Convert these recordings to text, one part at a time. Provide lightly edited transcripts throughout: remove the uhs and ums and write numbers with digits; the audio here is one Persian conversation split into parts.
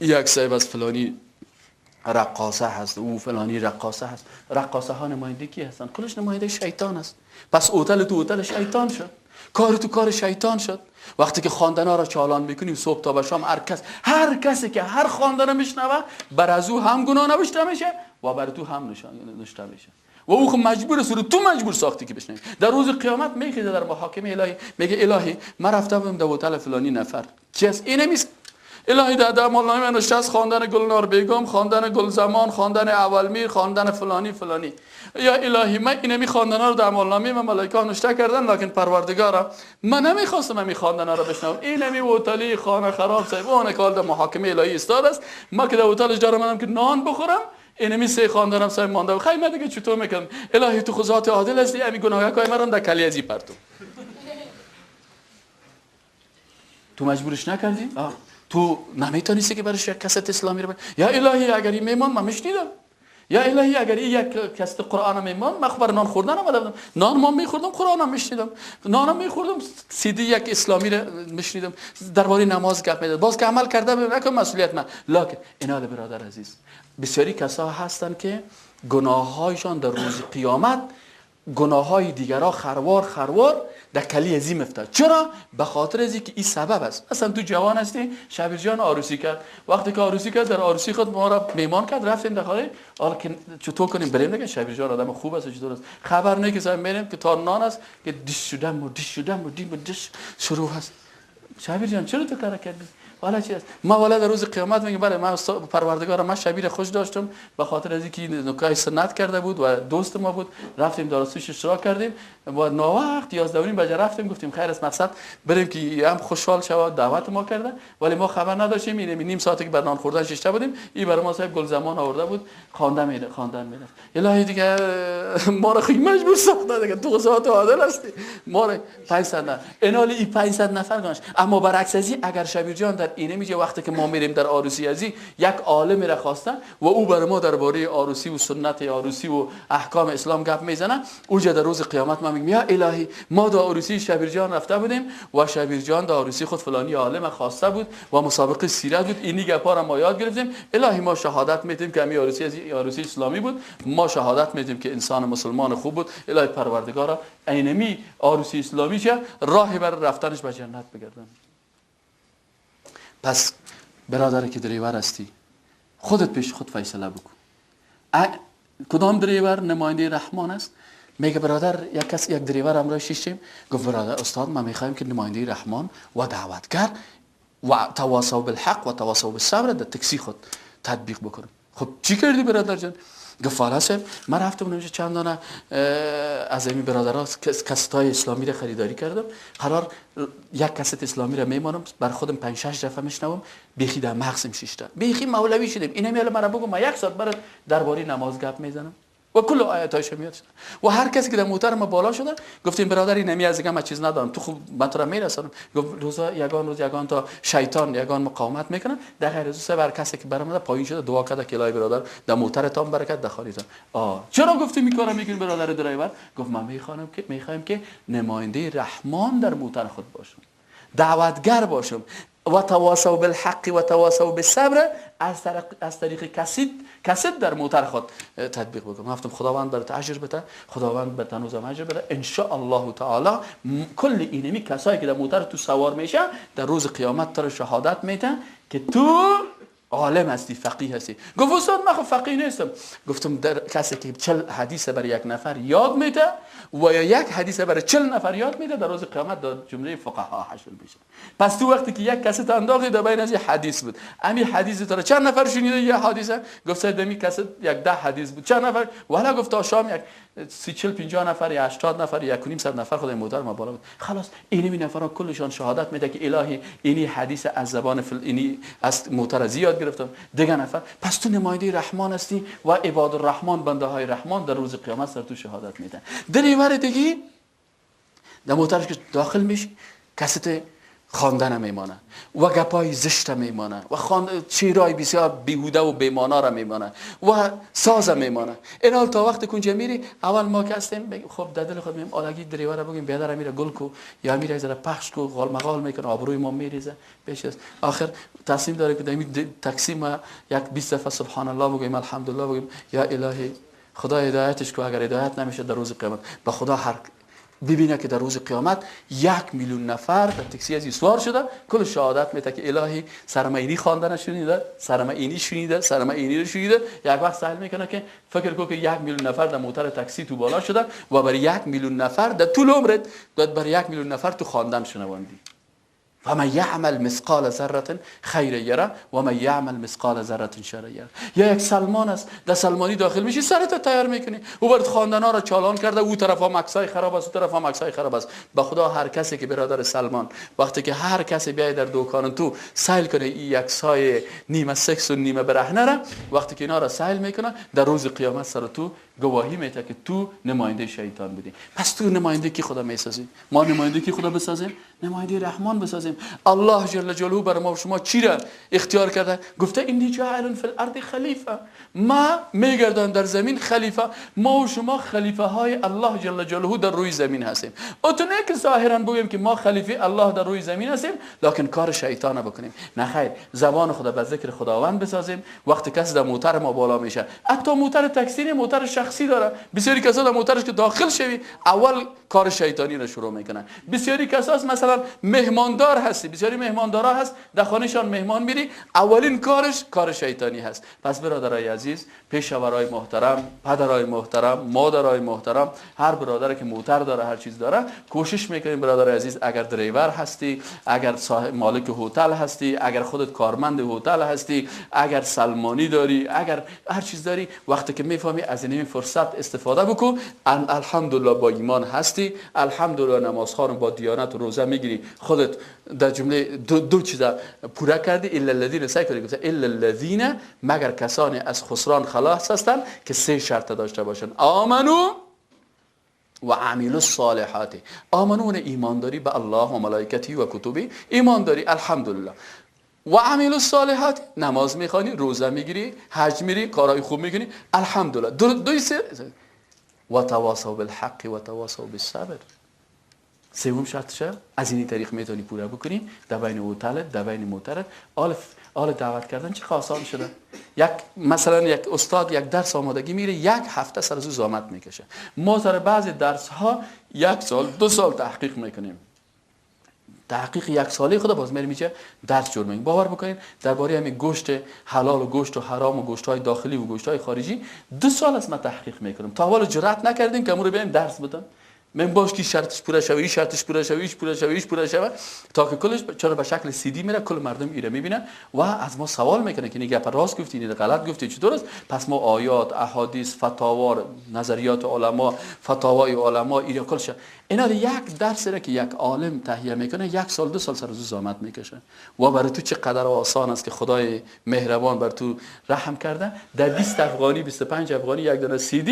یک صاحب از فلانی رقاصه هست، او فلانی رقاصه هست. رقاصه ها نماینده کی هستن؟ کلش نماینده شیطان است. پس هتل تو هتل شیطان شد، کار تو کار شیطان شد. وقتی که خواندنا را چالان میکنیم صبح تا به شام، هر کسی که هر خواندن میشنوه بر از او هم گناه نوشته میشه و بر تو هم نوشته میشه و او خود مجبور است، تو مجبور ساختی که بشنوی. در روز قیامت میخیزه در محاکمه الهی، میگه الهی من رفتم در هتل فلانی نفر چی است؟ این نیست. الهی در اعمالنامه من نوشته است خواندن گلنار بیگم، خواندن گلزمان، خواندن اولمیر، خواندن فلانی فلانی. یا الهی من این میخواندنا رو در اعمالنامه من ملائکه نوشته کردن، لکن پروردگارا من نمیخواستم این میخواندنا رو بشنوم. این می هتلی خانه خراب صاحب اون کال در محاکمه الهی ایستاد است. ما که در هتلش دارم منم که نان بخورم، اینمی سه خواندنم صاحب مانده. خیلی من دیگه چطور میکنم؟ الهی تو خود ذات عادل هستی، امی گناهکای مرا در کلیزی پرتو. تو مجبورش نکردی؟ تو نمیتونستی که برش یک کست اسلامی رو یا الهی اگر این میمان من میشنیدم، یا الهی اگر این یک کست قرآن میمان من خبر نان خوردن آمدم، نان ما میخوردم قرآنم میشنیدم، نانم میخوردم سیدی یک اسلامی رو میشنیدم درباره نماز گپ میداد. باز که عمل کرده نکنم مسئولیت من. لکن اینا برادر عزیز بسیاری کسا هستن که گناههایشان در روز قیامت گناههای دیگرها خروار در کلی عظیم افتاد. چرا؟ به خاطر از اینکه این سبب است. مثلا تو جوان هستی، شبیر جان عروسی کرد، وقتی که عروسی کرد در عروسی خود ما را میمان کرد، رفتیم داخل، حالا که چطور کنیم بریم؟ نگه شبیر جان آدم خوب است چطور است، خبر نه که صاحب میریم که تا نان است که دیش شدم شروع هست. شبیر جان چرا تو کار کردی؟ والا چی است؟ ما والا در روز قیامت میگم بله من پروردگارم من شبیر خوش داشتم به خاطر از اینکه نکای سنت کرده بود و دوست ما بود، رفتیم در عروسیش اشتراک کردیم و ناوقت 11:30 بجه رفتیم، گفتیم خیر است مقصد بریم که هم خوشحال شود دعوت ما کرده، ولی ما خبر نداشتیم این نیم ساعتی که بر نان خوردن شیشته بودیم این برای ما صاحب گلزمان آورده بود خواندن میده. الهی دیگه ما را خیلی مجبور ساخته دیگه، تو ذات عادل هستی. ما را 500 نفر اینالی این 500 نفر گانش. اما برعکس ازی اگر شبیر جان در اینه میگه وقتی که ما میریم در عروسی ازی یک عالم را خواستن و او برای ما درباره عروسی و سنت عروسی و احکام اسلام گپ میزنه، اوجا در روز قیامت ما میگیم یا الهی ما در عروسی شبیر جان رفته بودیم و شبیر جان در عروسی خود فلانی عالم خواسته بود و مسابقه سیرت بود، اینی گپا را ما یاد گرفتیم. الهی ما شهادت میدیم که همین عروسی از عروسی اسلامی بود، ما شهادت میدیم که انسان مسلمان خوب بود. الهی پروردگارا اینمی عروسی اسلامی چه راهی برای رفتنش به جنت بگردن. پس برادر که دریور هستی خودت پیش خود فیصله بکن. کدام دریور نماینده رحمان است؟ میگه برادر یک دریور همراه شیشیم، گفت برادر استاد ما میخوایم که نماینده رحمان و دعوتگر و تواصوا بالحق و تواصوا بالصبر در تاکسی خود تطبیق بکنیم. خب چی کردی برادر جان؟ گفت والا صاحب من رفتم اونجا چند دانه از این برادرها کاستای اسلامی را خریداری کردم، قرار یک کاست اسلامی را میمانم بر خودم 5-6 دفعه میشنوم، بیخی در مغزم شیشته، بیخی مولوی شدیم. اینا میاله مرا بگو ما یک ساعت برات درباره نماز گپ میزنم و کل آیاتایش میاد و هر کسی که در موتر ما بالا شده گفتیم برادری نمی از دیگه چیز ندارم تو خوب من تو را میرسونم. گفت روز یگان تا شیطان یگان مقاومت میکنن در غیر از سه بر کسی که برام پایین شده دعا کرده که الهی برادر در موتر تام برکت دخالیتن. چرا گفتی میکاره میگین برادر درایور؟ گفت من میخوام که نماینده رحمان در موتر خود باشم، دعوتگر باشم و تواصوا بالحق و تواصوا بالصبر از طریق کسید در موتر خود تطبیق بکنم. گفتم خداوند برات اجر بده، خداوند به تنوزم اجر بده ان شاء الله تعالی. کل اینمی کسایی که در موتر تو سوار میشه در روز قیامت تو شهادت میدن که تو عالم هستی، فقیه هستی. گفت استاد من فقیه نیستم. گفتم در کسی که 40 حدیث برای یک نفر یاد میده و یا یک حدیث برای 40 نفر یاد میده در روز قیامت در جمله فقها حشر میشه. پس تو وقتی که یک کسی انداختی در بین از حدیث بود، همین حدیث تو چند نفر شنیده یه حدیثه؟ گفت دمی کسی یک 10 حدیث بود چند نفر؟ والا گفت تا شام یک 30-40-50 نفر یا 80 نفر یا 1.5 نفر خدای مدار ما بالا بود. خلاص اینمی نفرا کلشان شهادت میده که الهی اینی حدیث از زبان اینی از موتر زیاد گرفتم دیگه نفر. پس تو نماینده رحمان هستی و عباد الرحمن بنده های رحمان در روز قیامت سر تو شهادت میدن. دریور دیگه در موترش که داخل میشی کست خواندن میمانه و گپای زشت میمانه و شعرهای بسیار بیهوده و بیمانا را میمانه و ساز میمانه. این حال تا وقت کنجا میری اول ما که هستیم خب در دل خود میگیم آلگی دریور را بگیم بیادر میره گل کو یا میره زره پخش کو غال مغال میکنه آبروی ما میریزه پیش است. آخر تصمیم داره که در تاکسی ما یک 20 دفعه سبحان الله بگیم الحمدلله بگیم یا الهی خدا هدایتش کو، اگر هدایت نمیشه در روز قیامت به خدا هر ببینه که در روز قیامت 1,000,000 نفر در تاکسی از سوار شده کل شهادت میده که الهی سرم اینی خواندن شنیده، سرم اینی شنیده، سرم اینی رو شنیده. یک وقت سوال میکنه که فکر کو که 1,000,000 نفر در موتر تاکسی تو بالا شده و برای 1,000,000 نفر در طول عمرت باید برای 1,000,000 نفر تو خواندن شنوندی. و من یعمل مثقال ذره خیر یره و من یعمل مثقال ذره شر یره. یا یک سلمان است در سلمانی داخل میشی سرت تیار میکنی او برات خواندنا را چالان کرده او طرف هم عکسای خراب است او طرف هم عکسای خراب است. به خدا هر کسی که برادر سلمان وقتی که هر کسی بیای در دکان تو سیل کنه این عکسای نیمه سکس و نیمه برهنه را وقتی که اینا را سیل میکنه در روز قیامت سر تو گواهی میده که تو نماینده شیطان بودی. پس تو نماینده کی خدا میسازی؟ ما نماینده کی خدا بسازیم؟ نماینده رحمان بسازیم. الله جل جلاله بر ما و شما چی را اختیار کرده؟ گفته انی جاعل فی الارض خلیفه. ما میگردن در زمین خلیفه. ما و شما خلیفه های الله جل جلاله در روی زمین هستیم. اتونه که ظاهرا بگیم که ما خلیفه الله در روی زمین هستیم لکن کار شیطان بکنیم. نه خیر، زبان خدا به ذکر خداوند بسازیم. وقتی کسی در موتر ما بالا میشه، حتی موتر تاکسی موتر شخصی داره، بسیاری کسا در موترش که داخل شوی اول کار شیطانی را شروع میکنن. بسیاری کسا مثلا مهماندار هستی، بسیاری مهماندارا هست در خانهشان مهمان میری اولین کارش کار شیطانی هست. پس برادرای عزیز، پیشورای محترم، پدرای محترم، مادرای محترم، هر برادر که موتر داره هر چیز داره کوشش میکنیم برادر عزیز اگر دریور هستی، اگر صاحب مالک هتل هستی، اگر خودت کارمند هتل هستی، اگر سلمانی داری، اگر هر چیز داری، وقتی که میفهمی از این فرصت استفاده بکن. الحمدلله با ایمان هستی، الحمدلله نمازها رو با دیانت و روزه میگیری، خودت در جمله دو چیز پورا کردی. الا الذين سعی کنی گفته الا الذين مگر کسانی از خسران خلاص هستند که 3 شرط داشته باشن: آمنو و عملوا الصالحات. آمنو ایمان داری به الله و ملائکتی و کتبی، ایمان داری الحمدلله. و عملوا الصالحات نماز میخوانی، روزه میگیری، حج میری، کارهای خوب میکنی الحمدلله. دوی و تواصوا بالحق و تواصوا بالصبر. سوم شرطشه از این طریق میتونی پورا بکنی. در بین هتل، در بین موتر، آل دعوت کردن چه آسان شده. مثلا یک استاد یک درس آمادگی میره 1 هفته سر از زحمت میکشه. ما سر بعضی درس ها 1 سال 2 سال تحقیق میکنیم. تحقیق 1 ساله خدا باز میشه درس جور میگیم. باور بکنید درباره همین گوشت حلال و گوشت و حرام و گوشت های داخلی و گوشت های خارجی 2 سال از ما تحقیق میکنیم. تا حالا جرأت نکردیم که امور بیایم درس بدم. من باش که شرطش پورا شوی، شرطش پورا شوی، پورا شوی تا که کلش چرا به شکل CD میره، کل مردم ایره میبینن و از ما سوال میکنن که این گپ راست گفتی، این غلط گفتی، چطور است؟ پس ما آیات، احادیث، فتاوا، نظریات علما، فتاوای علما ایره کلش اینا یک درس را که یک عالم تهیه میکنه 1 سال 2 سال سر از زحمت میکشه. و برای تو چقدر آسان است که خدای مهربان بر تو رحم کرده. در 20 افغانی 25 افغانی یک دانه CD،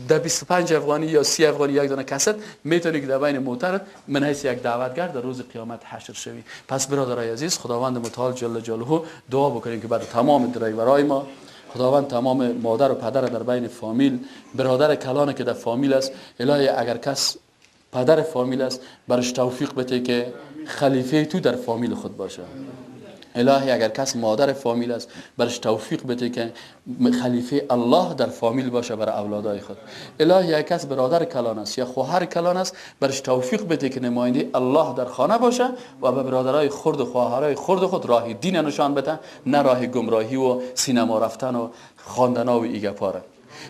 در 25 افغانی یا 30 افغانی یک دانه کست میتونی که در بین موترت من حیث یک دعوتگر در روز قیامت حشر شوی. پس برادرای عزیز، خداوند متعال جل جلاله دعا بکنیم که بعد تمام درایورای ما، خداوند تمام مادر و پدر در بین فامیل، برادر کلان که در فامیل است، الهی اگر کس پدر فامیل است برش توفیق بده که خلیفه تو در فامیل خود باشه. الهی اگر کس مادر فامیل است برش توفیق بده که خلیفه الله در فامیل باشه برای اولادای خود. الهی اگر کس برادر کلان است یا خواهر کلان است برش توفیق بده که نماینده الله در خانه باشه و به برادرای خرد و خواهرای خرد خود راه دین نشان بده، نه راه گمراهی و سینما رفتن و خواندن و ایگپاره.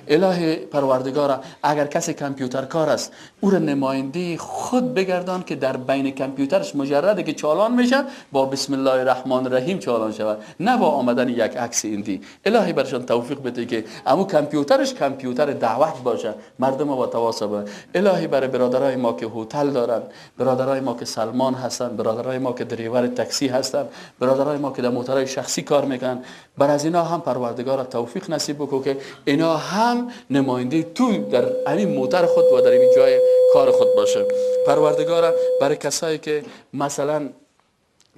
الهی پروردگارا اگر کسی کامپیوتر کار است او را نماینده خود بگردان که در بین کامپیوترش مجرده که چالان میشه با بسم الله الرحمن الرحیم چالان شود، نه با آمدن یک عکس ایندی. الهی برشان توفیق بده که امو کامپیوترش کامپیوتر دعوت باشه، مردم با تواصل. الهی برای برادرای ما که هتل دارن، برادرای ما که سلمان هستن، برادرای ما که دریور تاکسی هستن، برادرای ما که در موترهای شخصی کار میکنن، بر از اینا هم پروردگار توفیق نصیب بکو که اینا هم نماینده تو در همین موتر خود و در این جای کار خود باشه. پروردگار برای کسایی که مثلا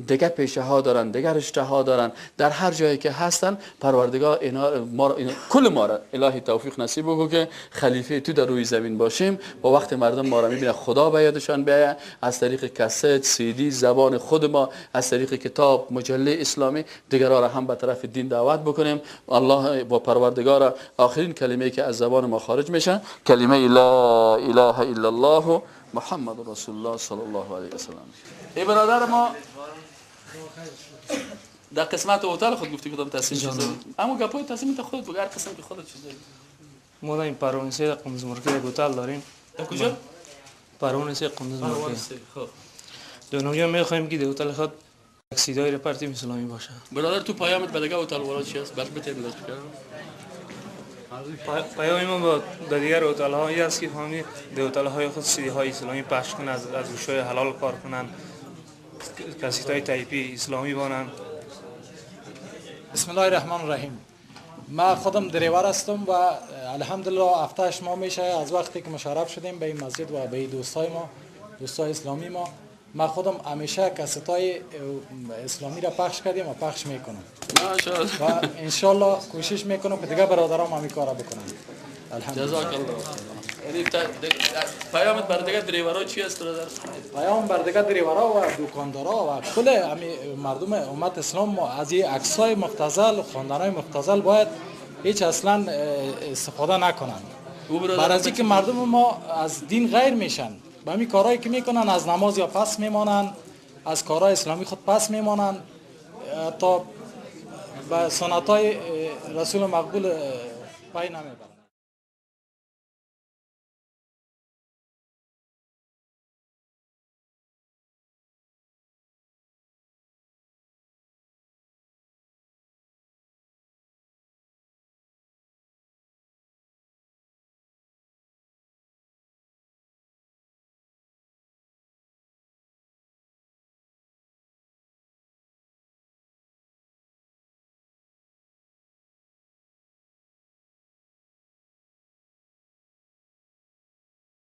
دیگه پیشه ها دارن، دیگه رشته ها دارن، در هر جایی که هستن پروردگار کل ما را الهی توفیق نصیب بگو که خلیفه تو در روی زمین باشیم و وقت مردم ما را میبینه خدا به یادشان بیاید، از طریق کست، سی دی، زبان خود ما، از طریق کتاب، مجله اسلامی دیگرها را هم به طرف دین دعوت بکنیم. الله و پروردگار آخرین کلمه که از زبان ما خارج میشه کلمه لا اله الا الله محمد رسول الله صلی الله علیه و سلم. ای برادر ما در قسمت هتل خود گفتی کدام تصمیم چیزه؟ اما گپای تصمیم تا خودت بگو، هر قسم که خودت چیزه. ما در این پروانسه قندوز مرکز یک هتل داریم. کجا؟ پروانسه قندوز مرکز. خب. دونویا میخوایم که در هتل خود تاکسیدای رپارتیم اسلامی باشه. برادر تو پیامت به دیگه هتل ورا چی است؟ بعد بتیم داشت کردم. پیام ما با دیگر هتل هایی است که فهمی در هتل های خود سیدی های اسلامی پخش کنند، از گوشای حلال کار کنند، کاسیت های تایپی اسلامی بانند. بسم الله الرحمن الرحیم. ما خودم دریور هستم و الحمدلله 7-8 ماه میشه از وقتی که مشرف شدیم به این مسجد و به این دوستای ما، دوستای اسلامی ما خودم همیشه کاستای اسلامی را پخش کردیم و پخش میکنم. ماشاءالله. و انشالله کوشش میکنم که دیگه برادرام همین کارا بکنن. الحمدلله. جزاک الله. یعنی پیامت بر دیگه دریورا چی است برادر؟ پیام بر دیگه دریورا و دکاندارا و کل همین مردم امت اسلام از این عکسای مختزل، خواندنای مختزل باید هیچ اصلا استفاده نکنن. برای از اینکه مردم ما از دین غیر میشن، با همین کارهایی که میکنن از نماز یا پس میمانن، از کارهای اسلامی خود پس میمانن، تا به سنتای رسول مقبول پای نمیبرن.